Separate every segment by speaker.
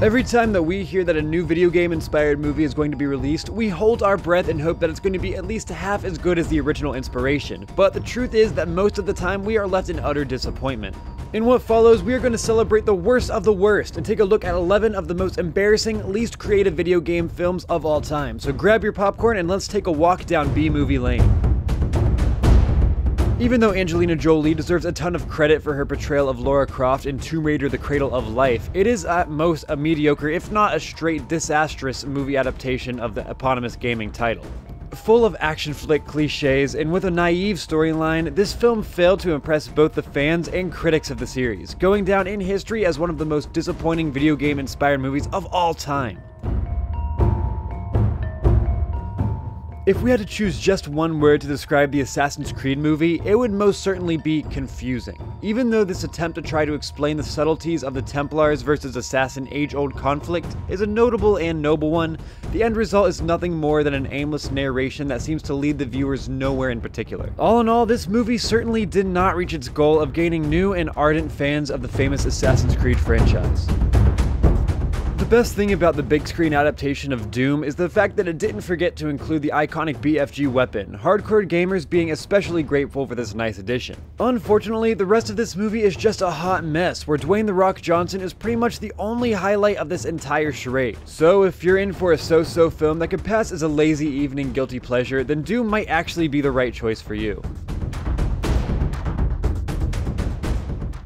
Speaker 1: Every time that we hear that a new video game inspired movie is going to be released, we hold our breath and hope that it's going to be at least half as good as the original inspiration, but the truth is that most of the time we are left in utter disappointment. In what follows, we are going to celebrate the worst of the worst and take a look at 11 of the most embarrassing, least creative video game films of all time. So grab your popcorn and let's take a walk down B-movie lane. Even though Angelina Jolie deserves a ton of credit for her portrayal of Lara Croft in Tomb Raider: The Cradle of Life, it is at most a mediocre, if not a straight disastrous movie adaptation of the eponymous gaming title. Full of action flick cliches and with a naive storyline, this film failed to impress both the fans and critics of the series, going down in history as one of the most disappointing video game inspired movies of all time. If we had to choose just one word to describe the Assassin's Creed movie, it would most certainly be confusing. Even though this attempt to try to explain the subtleties of the Templars versus Assassin age-old conflict is a notable and noble one, the end result is nothing more than an aimless narration that seems to lead the viewers nowhere in particular. All in all, this movie certainly did not reach its goal of gaining new and ardent fans of the famous Assassin's Creed franchise. The best thing about the big screen adaptation of Doom is the fact that it didn't forget to include the iconic BFG weapon, hardcore gamers being especially grateful for this nice addition. Unfortunately, the rest of this movie is just a hot mess, where Dwayne "The Rock" Johnson is pretty much the only highlight of this entire charade. So if you're in for a so-so film that could pass as a lazy evening guilty pleasure, then Doom might actually be the right choice for you.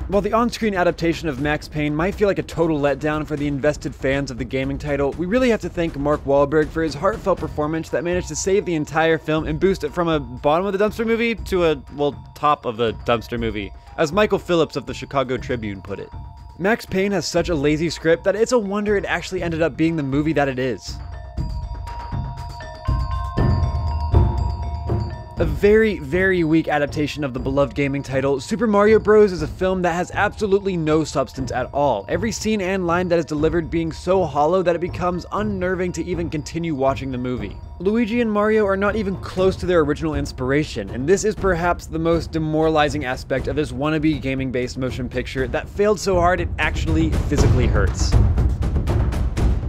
Speaker 1: While the on-screen adaptation of Max Payne might feel like a total letdown for the invested fans of the gaming title, we really have to thank Mark Wahlberg for his heartfelt performance that managed to save the entire film and boost it from a bottom of the dumpster movie to a, well, top of the dumpster movie, as Michael Phillips of the Chicago Tribune put it. Max Payne has such a lazy script that it's a wonder it actually ended up being the movie that it is. A very, very weak adaptation of the beloved gaming title, Super Mario Bros. Is a film that has absolutely no substance at all, every scene and line that is delivered being so hollow that it becomes unnerving to even continue watching the movie. Luigi and Mario are not even close to their original inspiration, and this is perhaps the most demoralizing aspect of this wannabe gaming-based motion picture that failed so hard it actually physically hurts.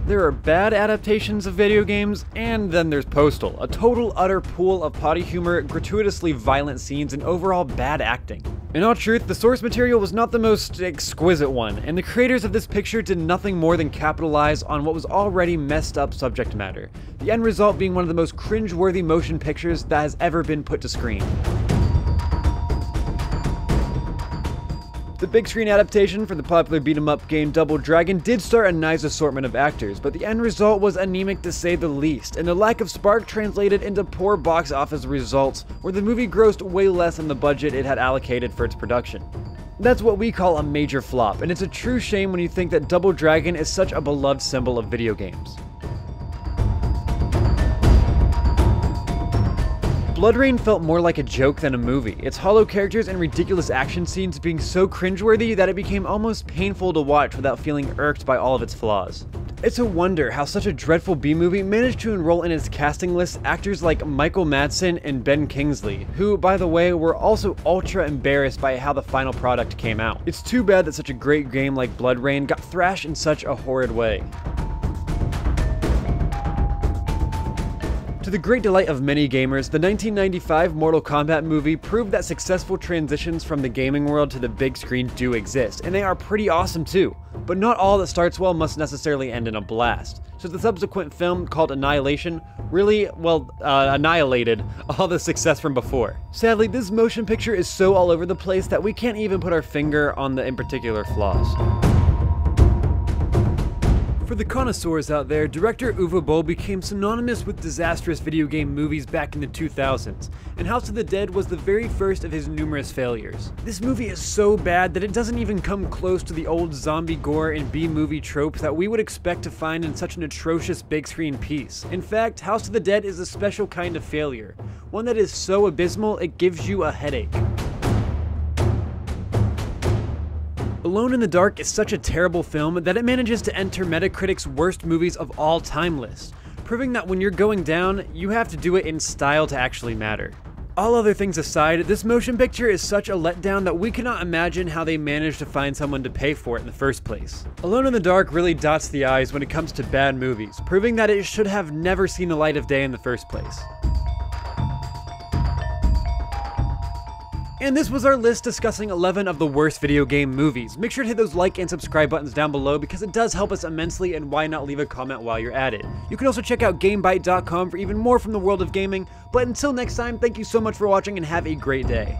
Speaker 1: There are bad adaptations of video games, and then there's Postal, a total utter pool of potty humor, gratuitously violent scenes, and overall bad acting. In all truth, the source material was not the most exquisite one, and the creators of this picture did nothing more than capitalize on what was already messed up subject matter, the end result being one of the most cringe-worthy motion pictures that has ever been put to screen. The big screen adaptation for the popular beat-em-up game Double Dragon did star a nice assortment of actors, but the end result was anemic to say the least, and the lack of spark translated into poor box office results, where the movie grossed way less than the budget it had allocated for its production. That's what we call a major flop, and it's a true shame when you think that Double Dragon is such a beloved symbol of video games. BloodRayne felt more like a joke than a movie, its hollow characters and ridiculous action scenes being so cringeworthy that it became almost painful to watch without feeling irked by all of its flaws. It's a wonder how such a dreadful B-movie managed to enroll in its casting list actors like Michael Madsen and Ben Kingsley, who, by the way, were also ultra embarrassed by how the final product came out. It's too bad that such a great game like BloodRayne got thrashed in such a horrid way. To the great delight of many gamers, the 1995 Mortal Kombat movie proved that successful transitions from the gaming world to the big screen do exist, and they are pretty awesome too. But not all that starts well must necessarily end in a blast. So the subsequent film, called Annihilation, really, well, annihilated all the success from before. Sadly, this motion picture is so all over the place that we can't even put our finger on the in particular flaws. For the connoisseurs out there, director Uwe Boll became synonymous with disastrous video game movies back in the 2000s, and House of the Dead was the very first of his numerous failures. This movie is so bad that it doesn't even come close to the old zombie gore and B-movie tropes that we would expect to find in such an atrocious big screen piece. In fact, House of the Dead is a special kind of failure, one that is so abysmal it gives you a headache. Alone in the Dark is such a terrible film that it manages to enter Metacritic's worst movies of all time list, proving that when you're going down, you have to do it in style to actually matter. All other things aside, this motion picture is such a letdown that we cannot imagine how they managed to find someone to pay for it in the first place. Alone in the Dark really dots the I's when it comes to bad movies, proving that it should have never seen the light of day in the first place. And this was our list discussing 11 of the worst video game movies. Make sure to hit those like and subscribe buttons down below because it does help us immensely, and why not leave a comment while you're at it. You can also check out GameBite.com for even more from the world of gaming, but until next time, thank you so much for watching and have a great day.